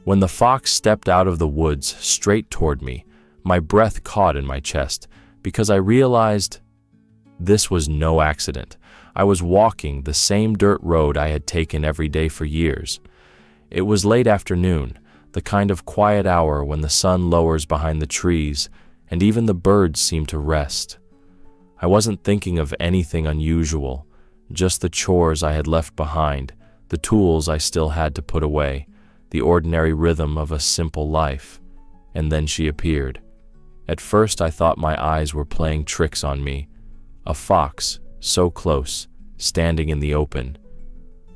When the fox stepped out of the woods straight toward me, my breath caught in my chest because I realized this was no accident. I was walking the same dirt road I had taken every day for years. It was late afternoon, the kind of quiet hour when the sun lowers behind the trees and even the birds seem to rest. I wasn't thinking of anything unusual, just the chores I had left behind, the tools I still had to put away, the ordinary rhythm of a simple life. And then she appeared. At first I thought my eyes were playing tricks on me. A fox, so close, standing in the open.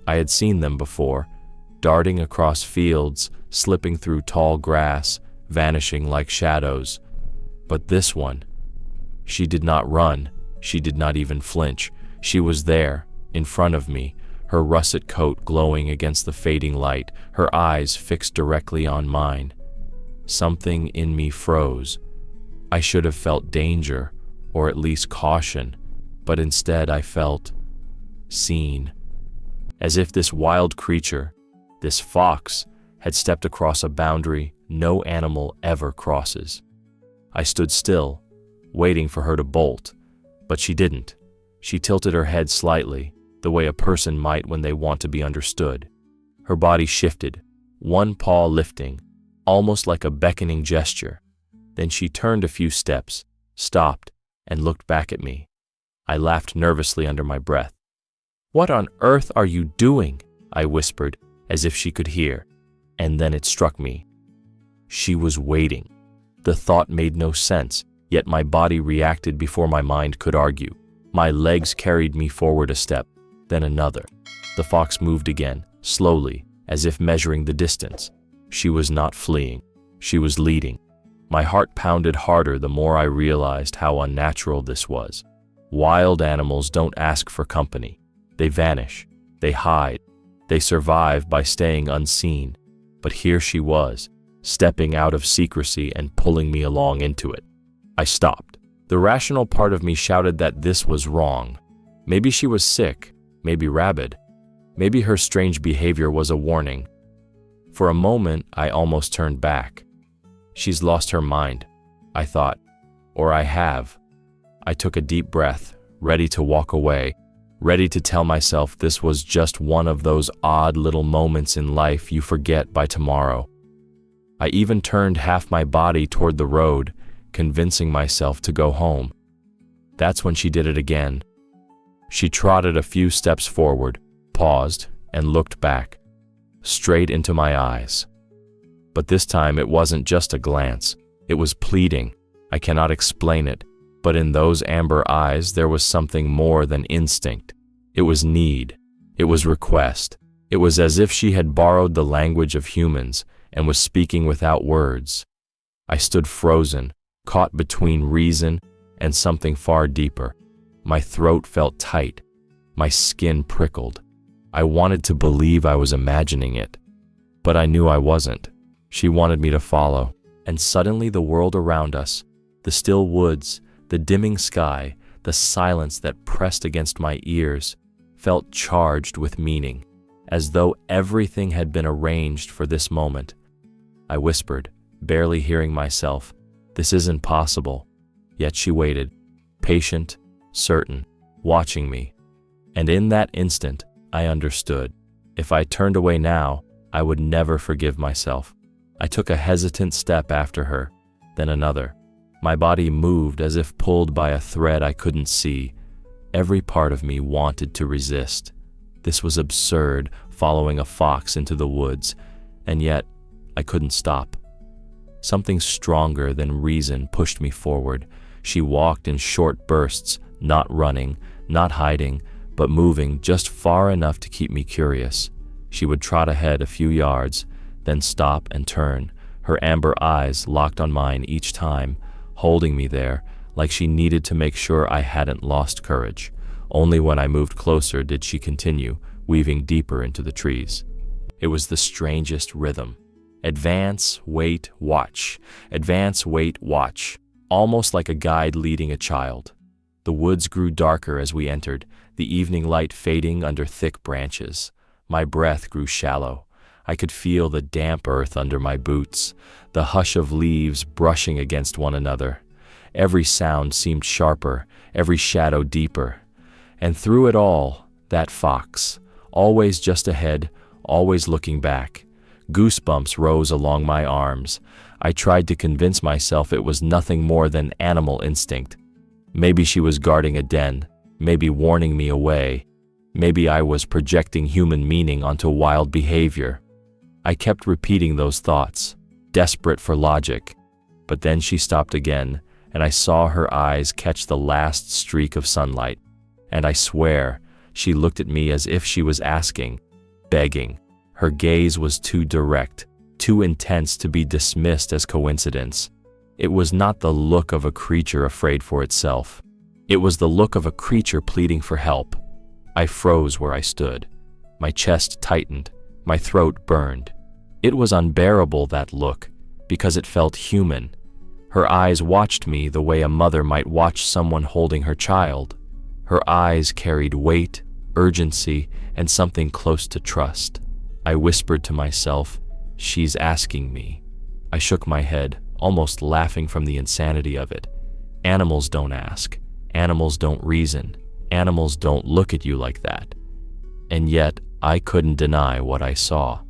I had seen them before, darting across fields, slipping through tall grass, vanishing like shadows. But this one, she did not run, she did not even flinch. She was there, in front of me, her russet coat glowing against the fading light, her eyes fixed directly on mine. Something in me froze. I should have felt danger, or at least caution, but instead I felt seen. As if this wild creature, this fox, had stepped across a boundary no animal ever crosses. I stood still, waiting for her to bolt, but she didn't. She tilted her head slightly, the way a person might when they want to be understood. Her body shifted, one paw lifting, almost like a beckoning gesture. Then she turned a few steps, stopped, and looked back at me. I laughed nervously under my breath. "What on earth are you doing?" I whispered, as if she could hear. And then it struck me. She was waiting. The thought made no sense, yet my body reacted before my mind could argue. My legs carried me forward a step, then another. The fox moved again, slowly, as if measuring the distance. She was not fleeing. She was leading. My heart pounded harder the more I realized how unnatural this was. Wild animals don't ask for company. They vanish. They hide. They survive by staying unseen. But here she was, stepping out of secrecy and pulling me along into it. I stopped. The rational part of me shouted that this was wrong. Maybe she was sick, maybe rabid. Maybe her strange behavior was a warning. For a moment, I almost turned back. She's lost her mind, I thought. Or I have. I took a deep breath, ready to walk away, ready to tell myself this was just one of those odd little moments in life you forget by tomorrow. I even turned half my body toward the road, convincing myself to go home. That's when she did it again. She trotted a few steps forward, paused, and looked back, straight into my eyes. But this time it wasn't just a glance. It was pleading. I cannot explain it, but in those amber eyes there was something more than instinct. It was need. It was request. It was as if she had borrowed the language of humans and was speaking without words. I stood frozen, caught between reason and something far deeper. My throat felt tight. My skin prickled. I wanted to believe I was imagining it, but I knew I wasn't. She wanted me to follow, and suddenly the world around us, the still woods, the dimming sky, the silence that pressed against my ears, felt charged with meaning, as though everything had been arranged for this moment. I whispered, barely hearing myself, "This isn't possible." Yet she waited, patient, certain, watching me. And in that instant, I understood. If I turned away now, I would never forgive myself. I took a hesitant step after her, then another. My body moved as if pulled by a thread I couldn't see. Every part of me wanted to resist. This was absurd, following a fox into the woods, and yet I couldn't stop. Something stronger than reason pushed me forward. She walked in short bursts, not running, not hiding, but moving just far enough to keep me curious. She would trot ahead a few yards, then stop and turn, her amber eyes locked on mine each time, holding me there, like she needed to make sure I hadn't lost courage. Only when I moved closer did she continue, weaving deeper into the trees. It was the strangest rhythm. Advance, wait, watch. Advance, wait, watch. Almost like a guide leading a child. The woods grew darker as we entered, the evening light fading under thick branches. My breath grew shallow. I could feel the damp earth under my boots, the hush of leaves brushing against one another. Every sound seemed sharper, every shadow deeper. And through it all, that fox, always just ahead, always looking back. Goosebumps rose along my arms. I tried to convince myself it was nothing more than animal instinct. Maybe she was guarding a den, maybe warning me away. Maybe I was projecting human meaning onto wild behavior. I kept repeating those thoughts, desperate for logic. But then she stopped again, and I saw her eyes catch the last streak of sunlight. And I swear, she looked at me as if she was asking, begging. Her gaze was too direct, too intense to be dismissed as coincidence. It was not the look of a creature afraid for itself. It was the look of a creature pleading for help. I froze where I stood. My chest tightened. My throat burned. It was unbearable, that look, because it felt human. Her eyes watched me the way a mother might watch someone holding her child. Her eyes carried weight, urgency, and something close to trust. I whispered to myself, "She's asking me." I shook my head, almost laughing from the insanity of it. Animals don't ask. Animals don't reason. Animals don't look at you like that. And yet, I couldn't deny what I saw.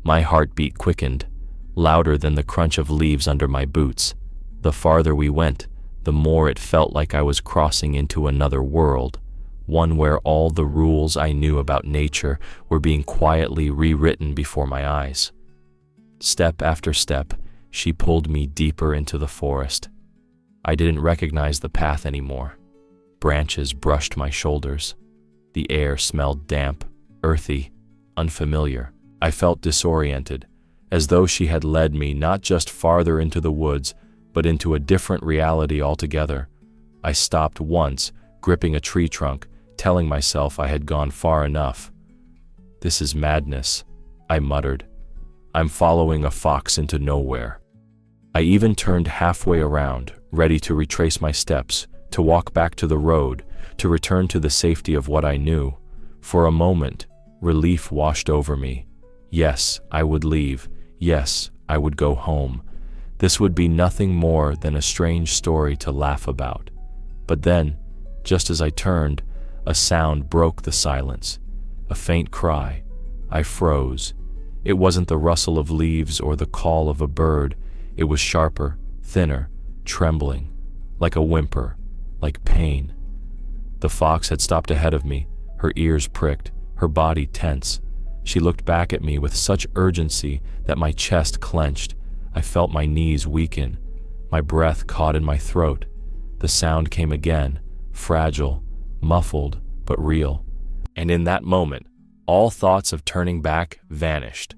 My heartbeat quickened, louder than the crunch of leaves under my boots. The farther we went, the more it felt like I was crossing into another world, one where all the rules I knew about nature were being quietly rewritten before my eyes. Step after step, she pulled me deeper into the forest. I didn't recognize the path anymore. Branches brushed my shoulders. The air smelled damp, earthy, unfamiliar. I felt disoriented, as though she had led me not just farther into the woods, but into a different reality altogether. I stopped once, gripping a tree trunk, telling myself I had gone far enough. "This is madness," I muttered. "I'm following a fox into nowhere." I even turned halfway around, ready to retrace my steps, to walk back to the road, to return to the safety of what I knew. For a moment, relief washed over me. Yes, I would leave. Yes, I would go home. This would be nothing more than a strange story to laugh about. But then, just as I turned, a sound broke the silence. A faint cry. I froze. It wasn't the rustle of leaves or the call of a bird. It was sharper, thinner, trembling, like a whimper, like pain. The fox had stopped ahead of me, her ears pricked, her body tense. She looked back at me with such urgency that my chest clenched. I felt my knees weaken. My breath caught in my throat. The sound came again, fragile, muffled, but real. And in that moment, all thoughts of turning back vanished.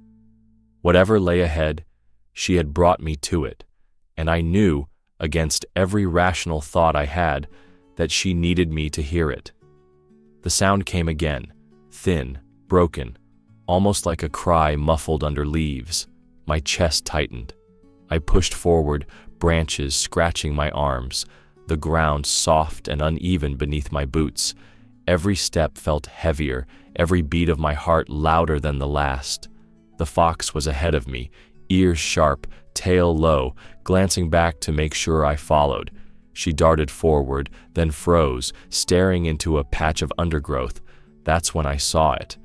Whatever lay ahead, she had brought me to it, and I knew, against every rational thought I had, that she needed me to hear it. The sound came again, thin, broken, almost like a cry muffled under leaves. My chest tightened. I pushed forward, branches scratching my arms, the ground soft and uneven beneath my boots. Every step felt heavier, every beat of my heart louder than the last. The fox was ahead of me, ears sharp, tail low, glancing back to make sure I followed. She darted forward, then froze, staring into a patch of undergrowth. That's when I saw it.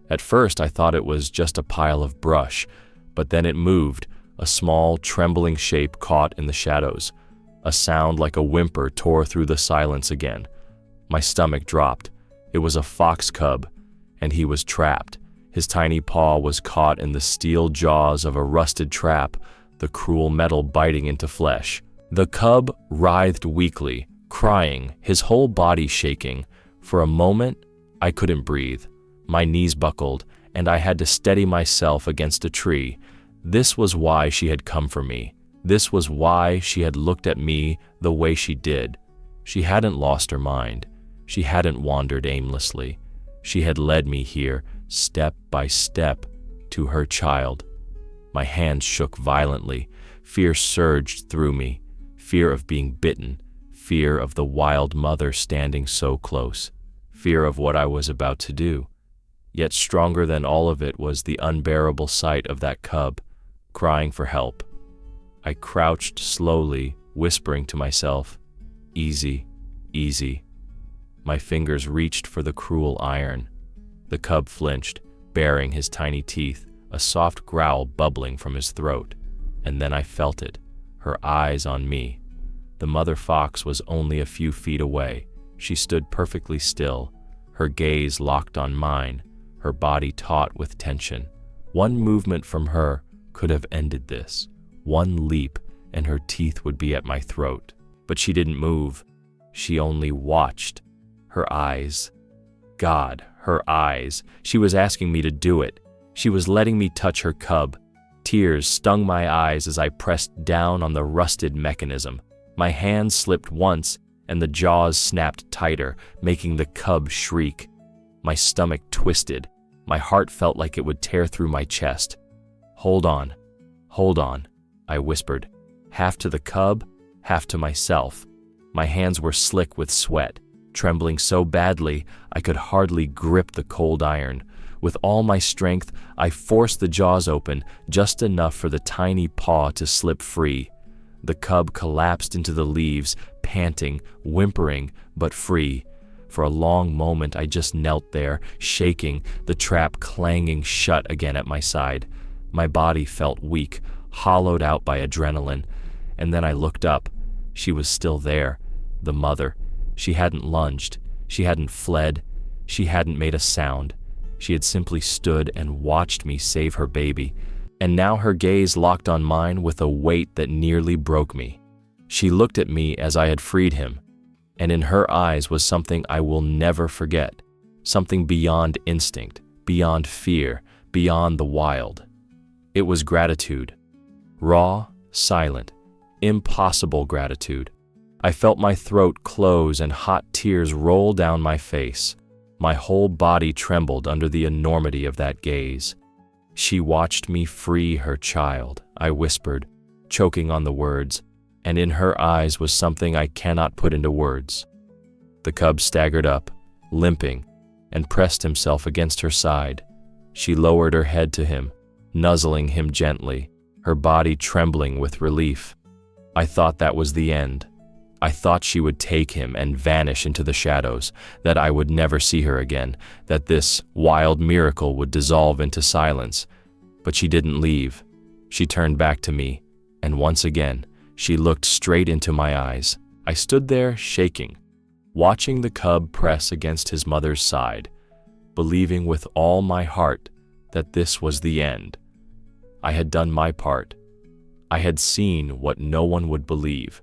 At first I thought it was just a pile of brush, but then it moved, a small, trembling shape caught in the shadows. A sound like a whimper tore through the silence again. My stomach dropped. It was a fox cub, and he was trapped. His tiny paw was caught in the steel jaws of a rusted trap, the cruel metal biting into flesh. The cub writhed weakly, crying, his whole body shaking. For a moment, I couldn't breathe. My knees buckled, and I had to steady myself against a tree. This was why she had come for me. This was why she had looked at me the way she did. She hadn't lost her mind. She hadn't wandered aimlessly. She had led me here, step by step, to her child. My hands shook violently. Fear surged through me. Fear of being bitten. Fear of the wild mother standing so close. Fear of what I was about to do. Yet stronger than all of it was the unbearable sight of that cub, crying for help. I crouched slowly, whispering to myself, "Easy, easy." My fingers reached for the cruel iron. The cub flinched, baring his tiny teeth, a soft growl bubbling from his throat. And then I felt it, her eyes on me. The mother fox was only a few feet away. She stood perfectly still, her gaze locked on mine, her body taut with tension. One movement from her could have ended this. One leap, and her teeth would be at my throat. But she didn't move. She only watched. Her eyes. God, her eyes. She was asking me to do it. She was letting me touch her cub. Tears stung my eyes as I pressed down on the rusted mechanism. My hand slipped once, and the jaws snapped tighter, making the cub shriek. My stomach twisted. My heart felt like it would tear through my chest. Hold on, I whispered, half to the cub, half to myself. My hands were slick with sweat, trembling so badly I could hardly grip the cold iron. With all my strength, I forced the jaws open, just enough for the tiny paw to slip free. The cub collapsed into the leaves, panting, whimpering, but free. For a long moment I just knelt there, shaking, the trap clanging shut again at my side. My body felt weak, hollowed out by adrenaline. And then I looked up. She was still there, the mother. She hadn't lunged. She hadn't fled. She hadn't made a sound. She had simply stood and watched me save her baby. And now her gaze locked on mine with a weight that nearly broke me. She looked at me as I had freed him, and in her eyes was something I will never forget, something beyond instinct, beyond fear, beyond the wild. It was gratitude. Raw, silent, impossible gratitude. I felt my throat close and hot tears roll down my face. My whole body trembled under the enormity of that gaze. She watched me free her child, I whispered, choking on the words, and in her eyes was something I cannot put into words. The cub staggered up, limping, and pressed himself against her side. She lowered her head to him, nuzzling him gently, her body trembling with relief. I thought that was the end. I thought she would take him and vanish into the shadows, that I would never see her again, that this wild miracle would dissolve into silence. But she didn't leave. She turned back to me, and once again, she looked straight into my eyes. I stood there shaking, watching the cub press against his mother's side, believing with all my heart that this was the end. I had done my part. I had seen what no one would believe.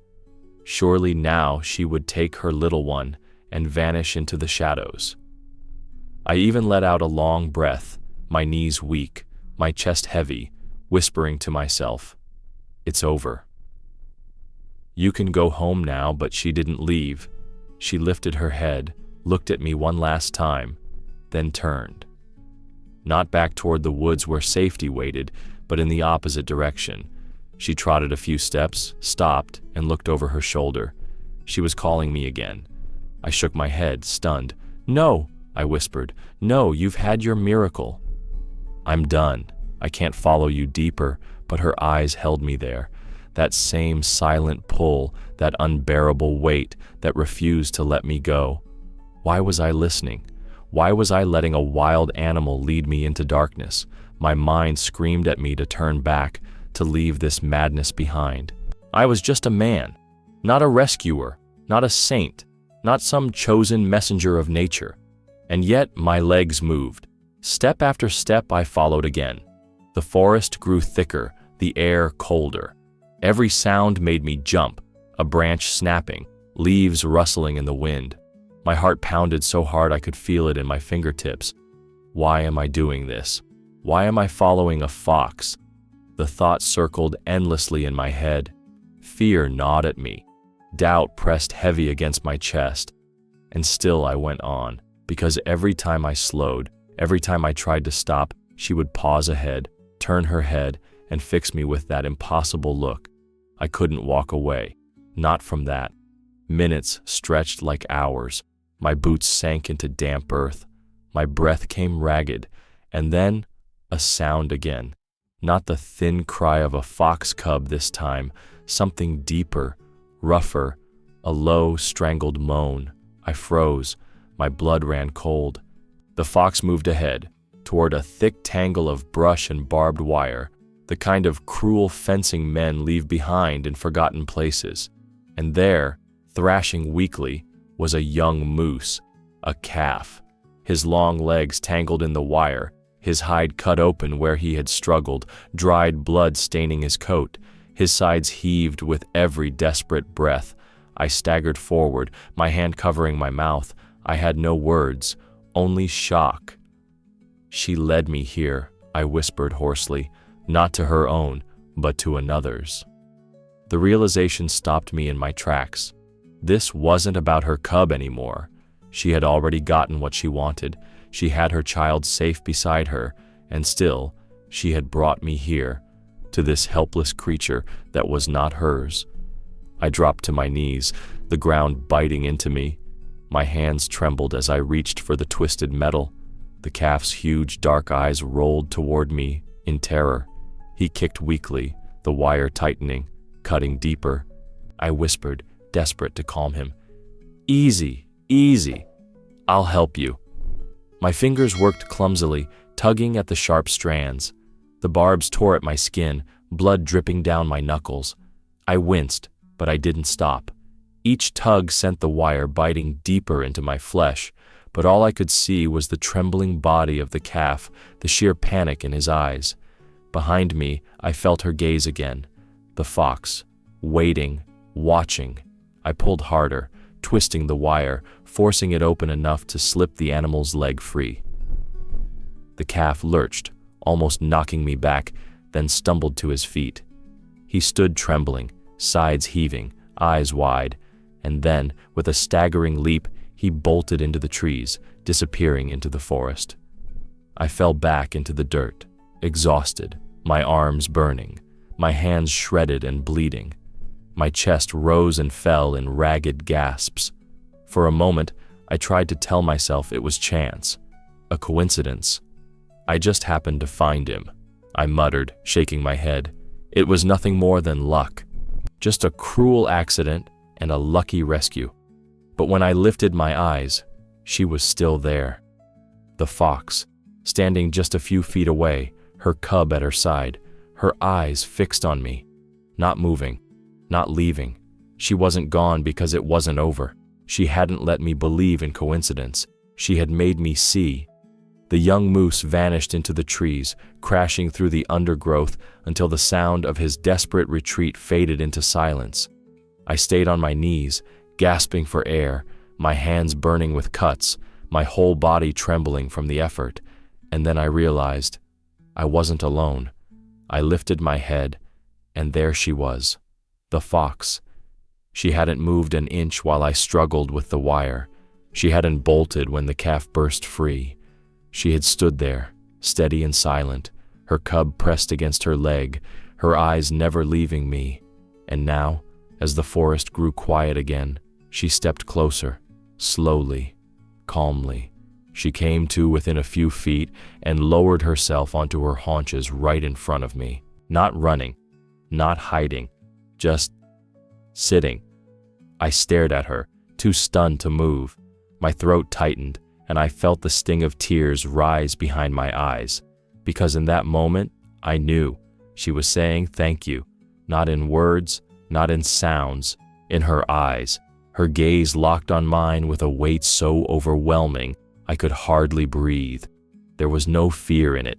Surely now she would take her little one and vanish into the shadows. I even let out a long breath, my knees weak, my chest heavy, whispering to myself, "It's over." You can go home now, but she didn't leave. She lifted her head, looked at me one last time, then turned. Not back toward the woods where safety waited, but in the opposite direction. She trotted a few steps, stopped, and looked over her shoulder. She was calling me again. I shook my head, stunned. "No," I whispered. "No, you've had your miracle." "I'm done. I can't follow you deeper," but her eyes held me there. That same silent pull, that unbearable weight that refused to let me go. Why was I listening? Why was I letting a wild animal lead me into darkness? My mind screamed at me to turn back, to leave this madness behind. I was just a man, not a rescuer, not a saint, not some chosen messenger of nature. And yet my legs moved. Step after step I followed again. The forest grew thicker, the air colder. Every sound made me jump, a branch snapping, leaves rustling in the wind. My heart pounded so hard I could feel it in my fingertips. Why am I doing this? Why am I following a fox? The thought circled endlessly in my head. Fear gnawed at me. Doubt pressed heavy against my chest. And still I went on, because every time I slowed, every time I tried to stop, she would pause ahead, turn her head, and fix me with that impossible look. I couldn't walk away. Not from that. Minutes stretched like hours. My boots sank into damp earth. My breath came ragged, and then a sound again. Not the thin cry of a fox cub this time, something deeper, rougher, a low, strangled moan. I froze. My blood ran cold. The fox moved ahead, toward a thick tangle of brush and barbed wire, the kind of cruel fencing men leave behind in forgotten places. And there, thrashing weakly, was a young moose, a calf. His long legs tangled in the wire, his hide cut open where he had struggled, dried blood staining his coat. His sides heaved with every desperate breath. I staggered forward, my hand covering my mouth. I had no words, only shock. "She led me here," I whispered hoarsely, not to her own, but to another's. The realization stopped me in my tracks. This wasn't about her cub anymore. She had already gotten what she wanted. She had her child safe beside her, and still, she had brought me here, to this helpless creature that was not hers. I dropped to my knees, the ground biting into me. My hands trembled as I reached for the twisted metal. The calf's huge dark eyes rolled toward me in terror. He kicked weakly, the wire tightening, cutting deeper. I whispered, desperate to calm him. "Easy, easy. I'll help you." My fingers worked clumsily, tugging at the sharp strands. The barbs tore at my skin, blood dripping down my knuckles. I winced, but I didn't stop. Each tug sent the wire biting deeper into my flesh, but all I could see was the trembling body of the calf, the sheer panic in his eyes. Behind me, I felt her gaze again. The fox, waiting, watching. I pulled harder, twisting the wire, forcing it open enough to slip the animal's leg free. The calf lurched, almost knocking me back, then stumbled to his feet. He stood trembling, sides heaving, eyes wide, and then, with a staggering leap, he bolted into the trees, disappearing into the forest. I fell back into the dirt, exhausted, my arms burning, my hands shredded and bleeding. My chest rose and fell in ragged gasps. For a moment, I tried to tell myself it was chance, a coincidence. I just happened to find him, I muttered, shaking my head. It was nothing more than luck, just a cruel accident and a lucky rescue. But when I lifted my eyes, she was still there. The fox, standing just a few feet away, her cub at her side, her eyes fixed on me, not moving, not leaving. She wasn't gone because it wasn't over. She hadn't let me believe in coincidence. She had made me see. The young moose vanished into the trees, crashing through the undergrowth until the sound of his desperate retreat faded into silence. I stayed on my knees, gasping for air, my hands burning with cuts, my whole body trembling from the effort, and then I realized I wasn't alone. I lifted my head, and there she was, the fox. She hadn't moved an inch while I struggled with the wire. She hadn't bolted when the calf burst free. She had stood there, steady and silent, her cub pressed against her leg, her eyes never leaving me. And now, as the forest grew quiet again, she stepped closer, slowly, calmly. She came to within a few feet and lowered herself onto her haunches right in front of me, not running, not hiding, just sitting. I stared at her, too stunned to move. My throat tightened, and I felt the sting of tears rise behind my eyes, because in that moment, I knew she was saying thank you, not in words, not in sounds, in her eyes, her gaze locked on mine with a weight so overwhelming I could hardly breathe. There was no fear in it,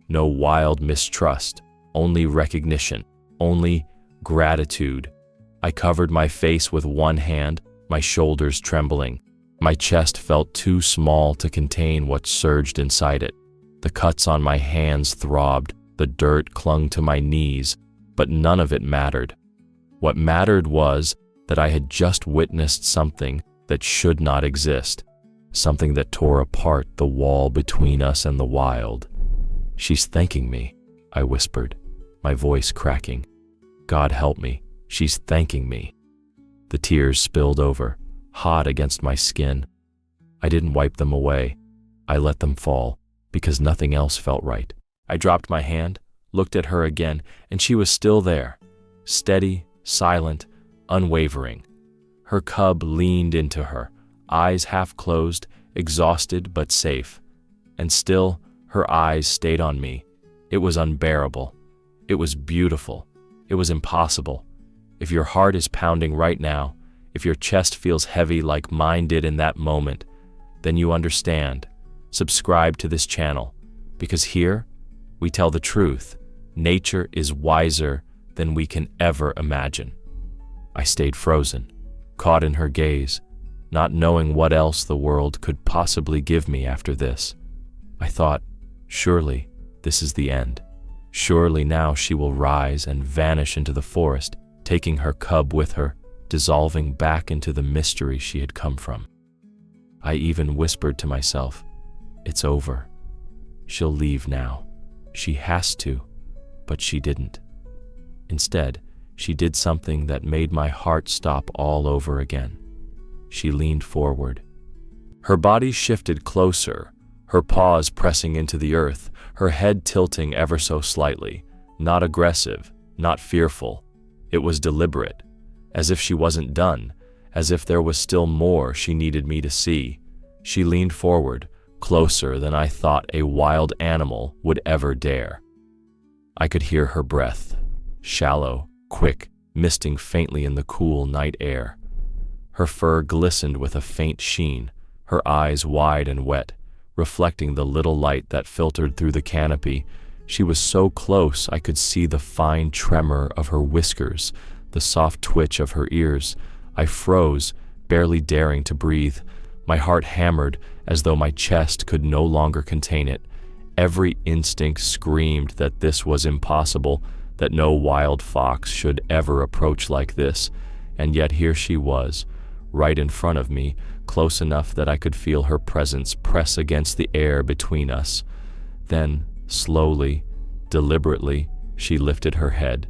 no wild mistrust, only recognition, only gratitude. I covered my face with one hand, my shoulders trembling. My chest felt too small to contain what surged inside it. The cuts on my hands throbbed, the dirt clung to my knees, but none of it mattered. What mattered was that I had just witnessed something that should not exist, something that tore apart the wall between us and the wild. "She's thanking me," I whispered, my voice cracking. "God help me, she's thanking me." The tears spilled over, hot against my skin. I didn't wipe them away. I let them fall, because nothing else felt right. I dropped my hand, looked at her again, and she was still there, steady, silent, unwavering. Her cub leaned into her, eyes half closed, exhausted but safe. And still, her eyes stayed on me. It was unbearable. It was beautiful. It was impossible. If your heart is pounding right now, if your chest feels heavy like mine did in that moment, then you understand. Subscribe to this channel, because here, we tell the truth. Nature is wiser than we can ever imagine. I stayed frozen, caught in her gaze, not knowing what else the world could possibly give me after this. I thought, surely this is the end. Surely now she will rise and vanish into the forest, taking her cub with her, dissolving back into the mystery she had come from. I even whispered to myself, it's over. She'll leave now. She has to, but she didn't. Instead, she did something that made my heart stop all over again. She leaned forward. Her body shifted closer, her paws pressing into the earth, her head tilting ever so slightly, not aggressive, not fearful. It was deliberate, as if she wasn't done, as if there was still more she needed me to see. She leaned forward, closer than I thought a wild animal would ever dare. I could hear her breath, shallow, quick, misting faintly in the cool night air. Her fur glistened with a faint sheen, her eyes wide and wet, reflecting the little light that filtered through the canopy. She was so close I could see the fine tremor of her whiskers, the soft twitch of her ears. I froze, barely daring to breathe. My heart hammered as though my chest could no longer contain it. Every instinct screamed that this was impossible, that no wild fox should ever approach like this. And yet here she was, right in front of me, close enough that I could feel her presence press against the air between us. Then, slowly, deliberately, she lifted her head.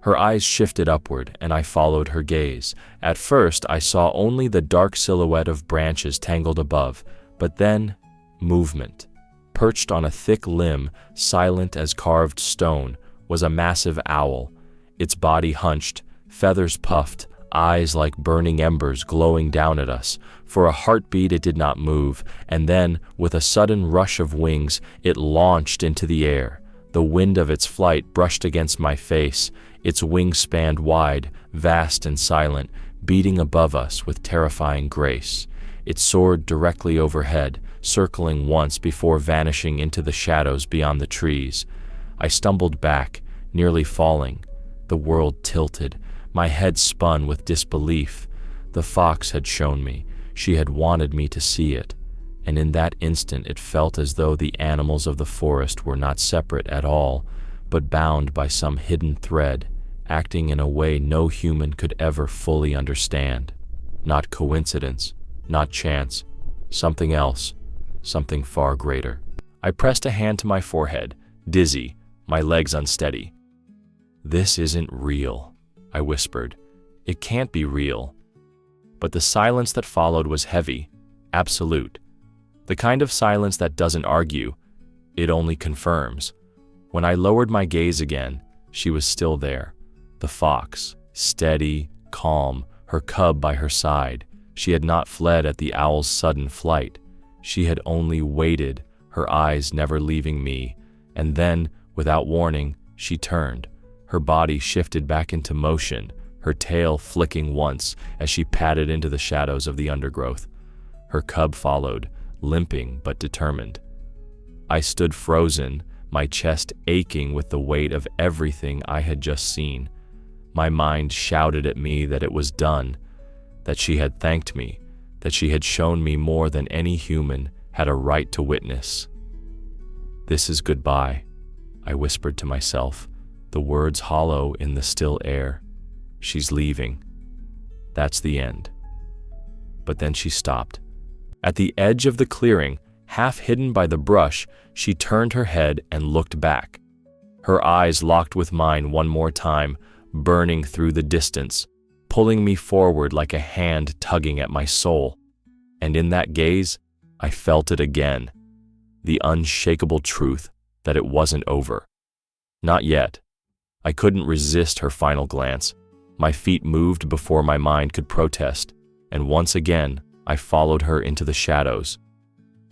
Her eyes shifted upward, and I followed her gaze. At first, I saw only the dark silhouette of branches tangled above, but then, movement. Perched on a thick limb, silent as carved stone, was a massive owl, its body hunched, feathers puffed, eyes like burning embers glowing down at us. For a heartbeat it did not move, and then, with a sudden rush of wings, it launched into the air. The wind of its flight brushed against my face, its wings spanned wide, vast and silent, beating above us with terrifying grace. It soared directly overhead, circling once before vanishing into the shadows beyond the trees. I stumbled back, nearly falling. The world tilted. My head spun with disbelief. The fox had shown me. She had wanted me to see it. And in that instant it felt as though the animals of the forest were not separate at all, but bound by some hidden thread, acting in a way no human could ever fully understand. Not coincidence, not chance, something else, something far greater. I pressed a hand to my forehead, dizzy, my legs unsteady. "This isn't real," I whispered. "It can't be real." But the silence that followed was heavy, absolute. The kind of silence that doesn't argue, it only confirms. When I lowered my gaze again, she was still there. The fox, steady, calm, her cub by her side. She had not fled at the owl's sudden flight. She had only waited, her eyes never leaving me. And then, without warning, she turned. Her body shifted back into motion, her tail flicking once as she padded into the shadows of the undergrowth. Her cub followed, limping but determined. I stood frozen, my chest aching with the weight of everything I had just seen. My mind shouted at me that it was done, that she had thanked me, that she had shown me more than any human had a right to witness. "This is goodbye," I whispered to myself, the words hollow in the still air. "She's leaving. That's the end." But then she stopped. At the edge of the clearing, half hidden by the brush, she turned her head and looked back. Her eyes locked with mine one more time, burning through the distance, pulling me forward like a hand tugging at my soul. And in that gaze, I felt it again, the unshakable truth that it wasn't over. Not yet. I couldn't resist her final glance. My feet moved before my mind could protest, and once again I followed her into the shadows.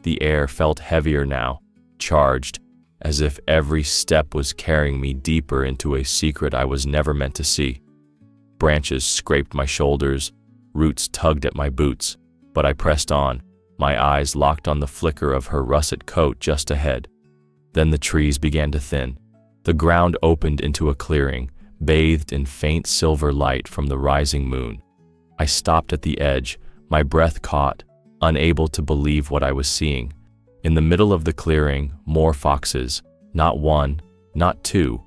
The air felt heavier now, charged, as if every step was carrying me deeper into a secret I was never meant to see. Branches scraped my shoulders, roots tugged at my boots, but I pressed on, my eyes locked on the flicker of her russet coat just ahead. Then the trees began to thin. The ground opened into a clearing, bathed in faint silver light from the rising moon. I stopped at the edge, my breath caught, unable to believe what I was seeing. In the middle of the clearing, more foxes, not one, not two,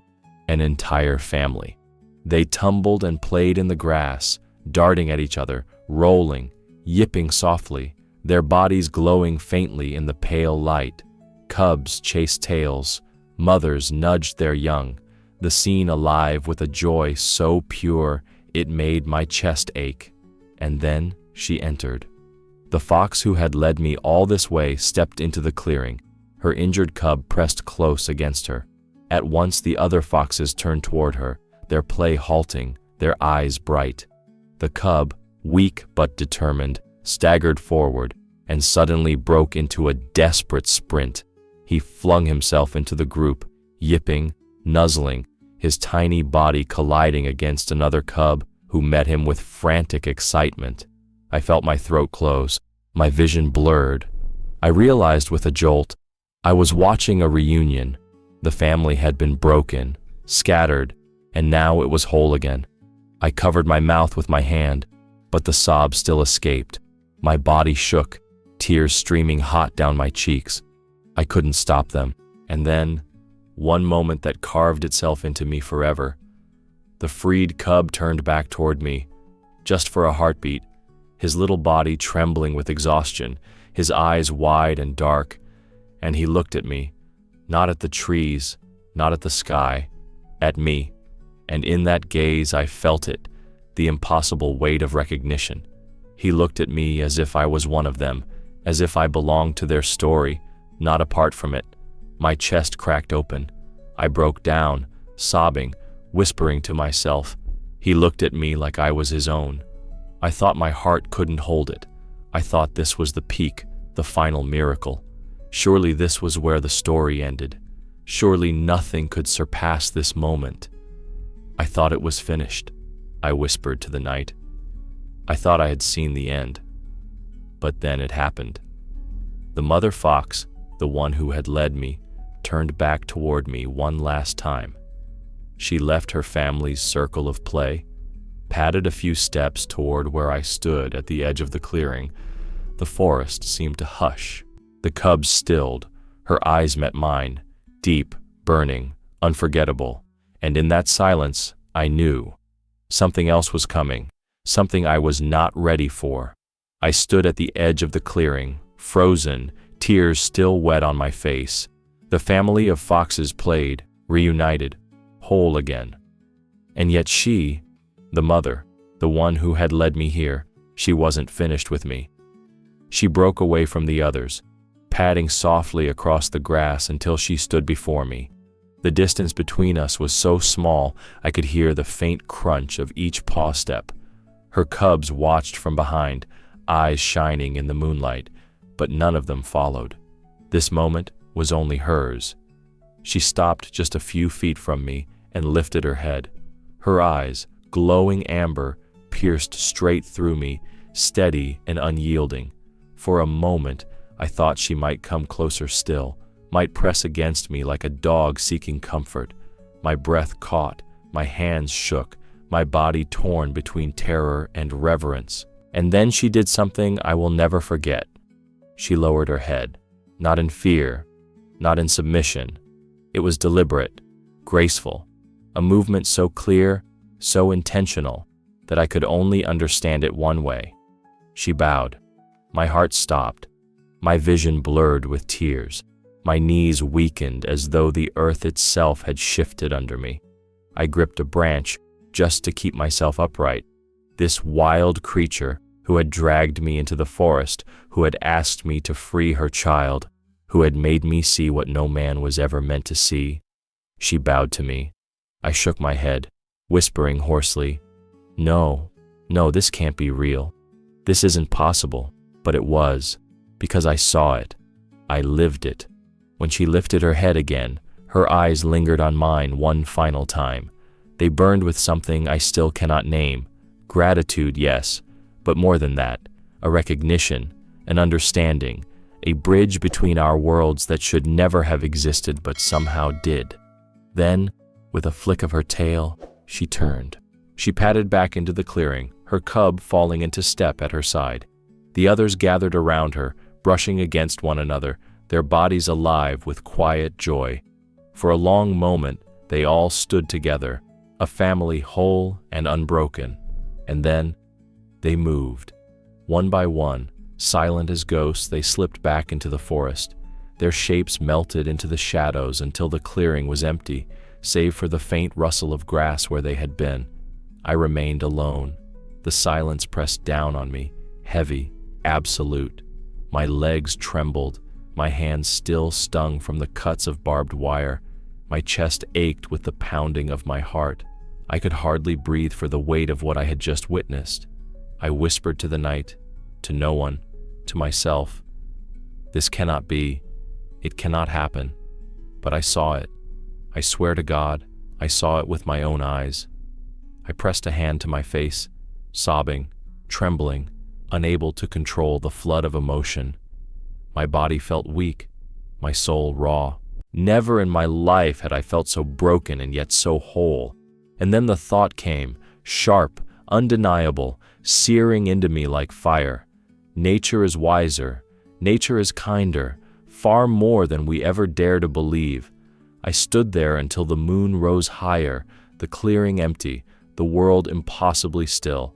an entire family. They tumbled and played in the grass, darting at each other, rolling, yipping softly, their bodies glowing faintly in the pale light. Cubs chased tails, mothers nudged their young, the scene alive with a joy so pure it made my chest ache. And then she entered. The fox who had led me all this way stepped into the clearing, her injured cub pressed close against her. At once the other foxes turned toward her, their play halting, their eyes bright. The cub, weak but determined, staggered forward and suddenly broke into a desperate sprint. He flung himself into the group, yipping, nuzzling, his tiny body colliding against another cub who met him with frantic excitement. I felt my throat close, my vision blurred. I realized with a jolt, I was watching a reunion. The family had been broken, scattered, and now it was whole again. I covered my mouth with my hand, but the sobs still escaped. My body shook, tears streaming hot down my cheeks. I couldn't stop them. And then, one moment that carved itself into me forever. The freed cub turned back toward me, just for a heartbeat, his little body trembling with exhaustion, his eyes wide and dark, and he looked at me, not at the trees, not at the sky, at me. And in that gaze I felt it, the impossible weight of recognition. He looked at me as if I was one of them, as if I belonged to their story, not apart from it. My chest cracked open. I broke down, sobbing, whispering to myself. He looked at me like I was his own. I thought my heart couldn't hold it. I thought this was the peak, the final miracle. Surely this was where the story ended. Surely nothing could surpass this moment. I thought it was finished, I whispered to the night. I thought I had seen the end. But then it happened. The mother fox, the one who had led me, turned back toward me one last time. She left her family's circle of play, padded a few steps toward where I stood at the edge of the clearing. The forest seemed to hush. The cub stilled. Her eyes met mine, deep, burning, unforgettable. And in that silence, I knew. Something else was coming, something I was not ready for. I stood at the edge of the clearing, frozen, tears still wet on my face. The family of foxes played, reunited, whole again. And yet she, the mother, the one who had led me here, she wasn't finished with me. She broke away from the others, padding softly across the grass until she stood before me. The distance between us was so small I could hear the faint crunch of each paw step. Her cubs watched from behind, eyes shining in the moonlight, but none of them followed. This moment was only hers. She stopped just a few feet from me and lifted her head. Her eyes, glowing amber, pierced straight through me, steady and unyielding. For a moment, I thought she might come closer still, might press against me like a dog seeking comfort. My breath caught, my hands shook, my body torn between terror and reverence. And then she did something I will never forget. She lowered her head, not in fear, not in submission. It was deliberate, graceful, a movement so clear, so intentional, that I could only understand it one way. She bowed. My heart stopped. My vision blurred with tears. My knees weakened as though the earth itself had shifted under me. I gripped a branch just to keep myself upright. This wild creature who had dragged me into the forest, who had asked me to free her child, who had made me see what no man was ever meant to see. She bowed to me. I shook my head, whispering hoarsely, "No, no, this can't be real. This isn't possible." But it was, because I saw it. I lived it. When she lifted her head again, her eyes lingered on mine one final time. They burned with something I still cannot name. Gratitude, yes, but more than that, a recognition, an understanding, a bridge between our worlds that should never have existed but somehow did. Then, with a flick of her tail, she turned. She padded back into the clearing, her cub falling into step at her side. The others gathered around her, brushing against one another, their bodies alive with quiet joy. For a long moment, they all stood together, a family whole and unbroken. And then, they moved. One by one, silent as ghosts, they slipped back into the forest. Their shapes melted into the shadows until the clearing was empty, save for the faint rustle of grass where they had been. I remained alone. The silence pressed down on me, heavy, absolute. My legs trembled, my hands still stung from the cuts of barbed wire. My chest ached with the pounding of my heart. I could hardly breathe for the weight of what I had just witnessed. I whispered to the night, to no one, to myself, "This cannot be. It cannot happen." But I saw it. I swear to God, I saw it with my own eyes. I pressed a hand to my face, sobbing, trembling, unable to control the flood of emotion. My body felt weak, my soul raw. Never in my life had I felt so broken and yet so whole. And then the thought came, sharp, undeniable, searing into me like fire. Nature is wiser, nature is kinder, far more than we ever dare to believe. I stood there until the moon rose higher, the clearing empty, the world impossibly still.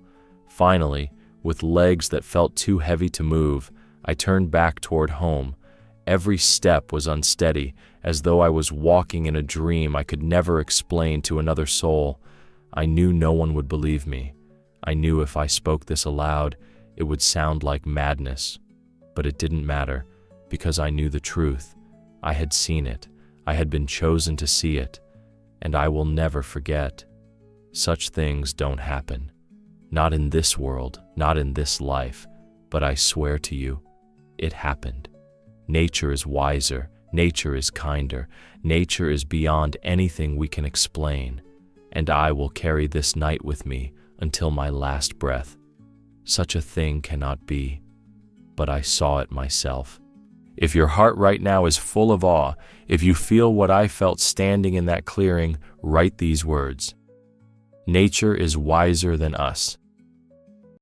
Finally, with legs that felt too heavy to move, I turned back toward home. Every step was unsteady, as though I was walking in a dream I could never explain to another soul. I knew no one would believe me. I knew if I spoke this aloud, it would sound like madness. But it didn't matter, because I knew the truth. I had seen it. I had been chosen to see it. And I will never forget. Such things don't happen. Not in this world, not in this life, but I swear to you, it happened. Nature is wiser, nature is kinder, nature is beyond anything we can explain, and I will carry this night with me until my last breath. Such a thing cannot be, but I saw it myself. If your heart right now is full of awe, if you feel what I felt standing in that clearing, write these words. Nature is wiser than us.